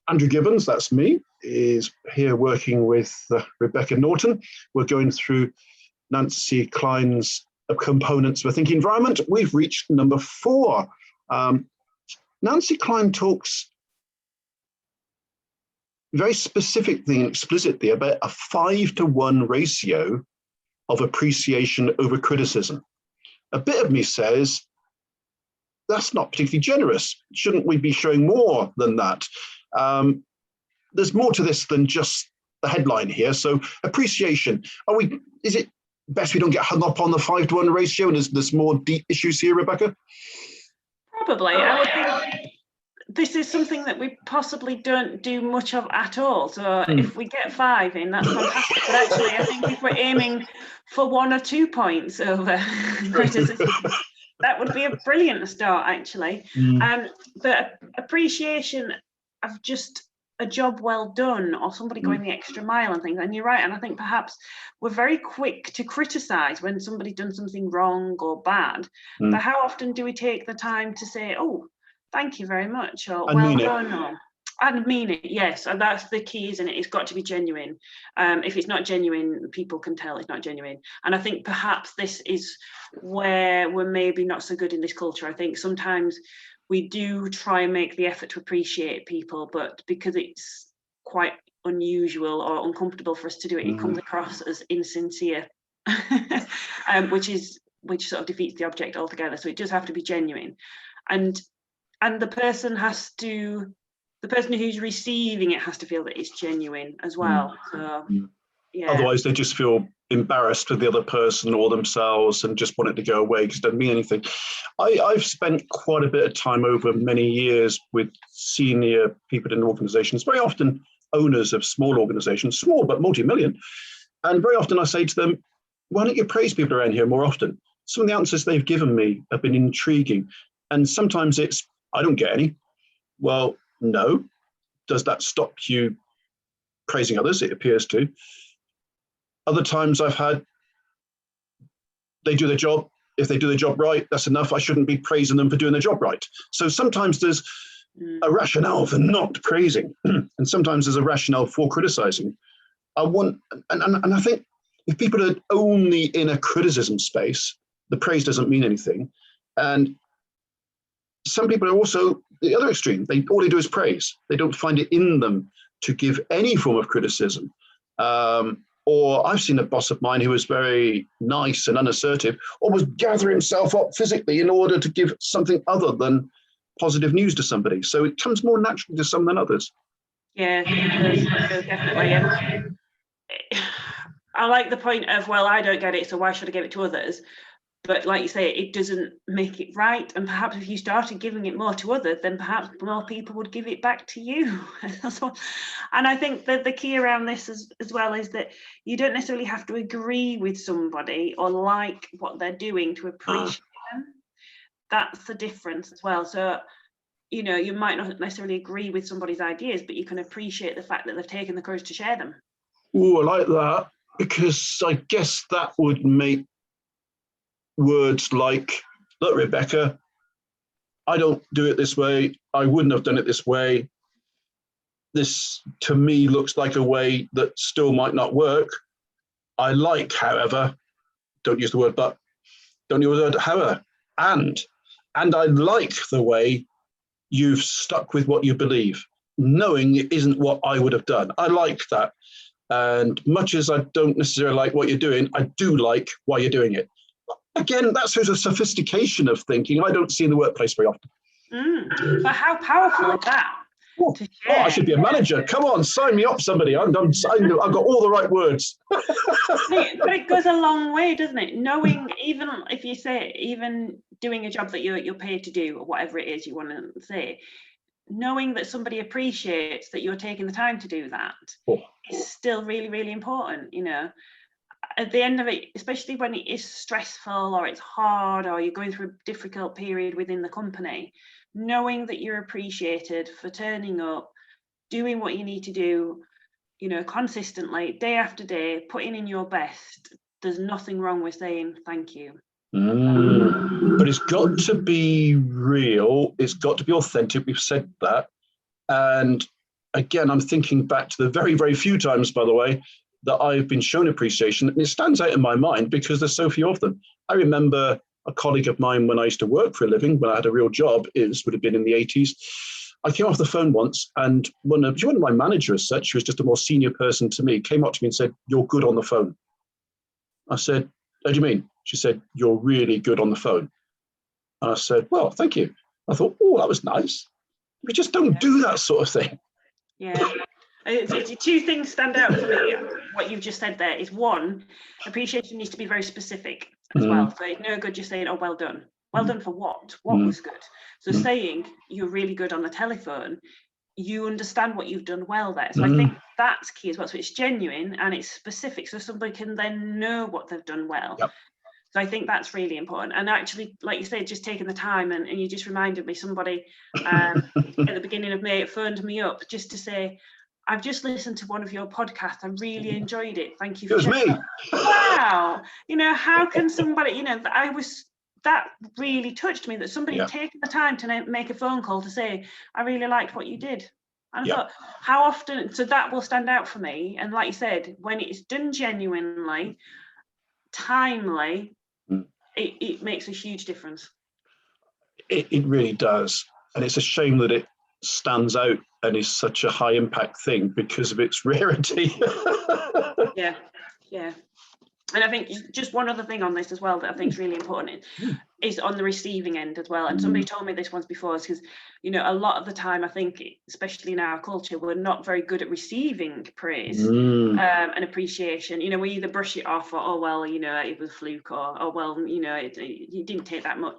Andrew Gibbons, that's me, is here working with Rebecca Norton. We're going through Nancy Kline's components of a thinking environment. We've reached number 4. Nancy Kline talks very specifically and explicitly about a 5-to-1 ratio of appreciation over criticism. A bit of me says, that's not particularly generous. Shouldn't we be showing more than that? There's more to this than just the headline here. So appreciation, is it best we don't get hung up on the 5-to-1 ratio and there's more deep issues here, Rebecca? Probably. I would think this is something that we possibly don't do much of at all. So if we get 5 in, that's fantastic. But actually, I think if we're aiming for 1 or 2 points over criticism, that would be a brilliant start, actually. But appreciation of just a job well done or somebody going the extra mile and things. And you're right. And I think perhaps we're very quick to criticize when somebody's done something wrong or bad. But how often do we take the time to say, oh, thank you very much, or well done, or and mean it? Yes, and that's the key, isn't it? It's got to be genuine. If it's not genuine, people can tell it's not genuine. And I think perhaps this is where we're maybe not so good in this culture. I think sometimes we do try and make the effort to appreciate people, but because it's quite unusual or uncomfortable for us to do it, it comes across as insincere, which sort of defeats the object altogether. So it does have to be genuine, and the person who's receiving it has to feel that it's genuine as well. So yeah. Otherwise they just feel embarrassed with the other person or themselves and just want it to go away because it doesn't mean anything. I've spent quite a bit of time over many years with senior people in organizations, very often owners of small organizations, small but multi-million. And very often I say to them, why don't you praise people around here more often? Some of the answers they've given me have been intriguing. And sometimes it's, I don't get any. Well, no. Does that stop you praising others? It appears to. Other times I've had, they do their job. If they do their job right, that's enough. I shouldn't be praising them for doing their job right. So sometimes there's a rationale for not praising, and sometimes there's a rationale for criticizing. And I think if people are only in a criticism space, the praise doesn't mean anything. And some people are also the other extreme. All they do is praise. They don't find it in them to give any form of criticism. Or I've seen a boss of mine who was very nice and unassertive, almost gather himself up physically in order to give something other than positive news to somebody. So it comes more naturally to some than others. Yeah, definitely. I like the point of, well, I don't get it, so why should I give it to others? But like you say, it doesn't make it right. And perhaps if you started giving it more to others, then perhaps more people would give it back to you. And I think that the key around this as well is that you don't necessarily have to agree with somebody or like what they're doing to appreciate them. That's the difference as well. So, you know, you might not necessarily agree with somebody's ideas, but you can appreciate the fact that they've taken the courage to share them. Oh, I like that, because I guess that would make words like, look, Rebecca, I don't do it this way. I wouldn't have done it this way. This, to me, looks like a way that still might not work. I like, however, don't use the word but, don't use the word however, and I like the way you've stuck with what you believe, knowing it isn't what I would have done. I like that. And much as I don't necessarily like what you're doing, I do like why you're doing it. Again, that shows a sophistication of thinking I don't see in the workplace very often. But how powerful is that? Oh, I should be a manager. Come on, sign me up, somebody. I've got all the right words. But it goes a long way, doesn't it? Knowing, even if you say, even doing a job that you're paid to do, or whatever it is you want to say, knowing that somebody appreciates that you're taking the time to do that is still really, really important, you know. At the end of it, especially when it is stressful or it's hard or you're going through a difficult period within the company, knowing that you're appreciated for turning up, doing what you need to do, you know, consistently, day after day, putting in your best, there's nothing wrong with saying thank you. But it's got to be real. It's got to be authentic. We've said that. And again, I'm thinking back to the very, very few times, by the way, that I've been shown appreciation, and it stands out in my mind because there's so few of them. I remember a colleague of mine when I used to work for a living, when I had a real job, would have been in the 80s. I came off the phone once, and she wasn't my manager as such, she was just a more senior person to me, came up to me and said, "You're good on the phone." I said, "How do you mean?" She said, "You're really good on the phone." And I said, "Well, thank you." I thought, oh, that was nice. We just don't do that sort of thing. Yeah. Two things stand out for me. What you've just said there is, one, appreciation needs to be very specific as well. So it's no good just saying, "Oh, well done." Well done for what? What was good? So saying you're really good on the telephone, you understand what you've done well there. So I think that's key as well. So it's genuine and it's specific, so somebody can then know what they've done well. Yep. So I think that's really important. And actually, like you said, just taking the time, and you just reminded me, somebody at the beginning of May phoned me up just to say, "I've just listened to one of your podcasts. I really enjoyed it. Thank you for checking it." Wow. How can somebody, that really touched me, that somebody had taken the time to make a phone call to say, "I really liked what you did." And I thought, how often, so that will stand out for me. And like you said, when it's done genuinely, timely, it makes a huge difference. It really does. And it's a shame that it stands out and is such a high impact thing because of its rarity. Yeah. And I think just one other thing on this as well that I think is really important is on the receiving end as well. And somebody told me this once before, because a lot of the time, I think, especially in our culture, we're not very good at receiving praise and appreciation. We either brush it off, or, "Oh, well, it was a fluke," or, "Oh, well, it didn't take that much."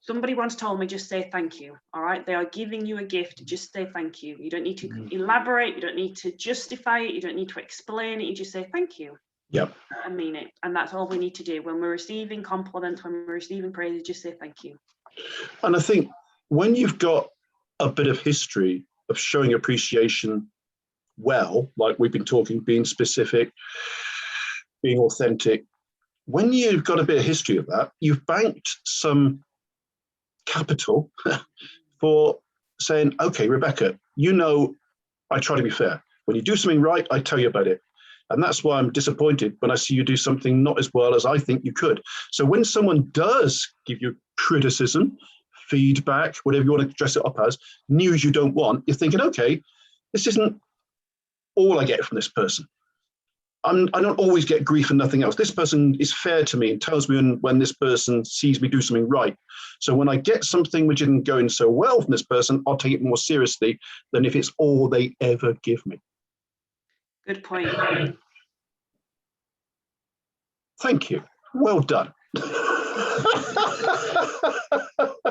Somebody once told me, just say thank you. All right, they are giving you a gift. Just say thank you. You don't need to elaborate. You don't need to justify it. You don't need to explain it. You just say thank you. Yep. I mean it. And that's all we need to do. When we're receiving compliments, when we're receiving praise, just say thank you. And I think when you've got a bit of history of showing appreciation well, like we've been talking, being specific, being authentic, when you've got a bit of history of that, you've banked some capital for saying, "Okay, Rebecca, I try to be fair. When you do something right, I tell you about it. And that's why I'm disappointed when I see you do something not as well as I think you could." So when someone does give you criticism, feedback, whatever you want to dress it up as, news you don't want, you're thinking, okay, this isn't all I get from this person. I don't always get grief and nothing else. This person is fair to me and tells me when this person sees me do something right. So when I get something which isn't going so well from this person, I'll take it more seriously than if it's all they ever give me. Good point. Thank you. Well done.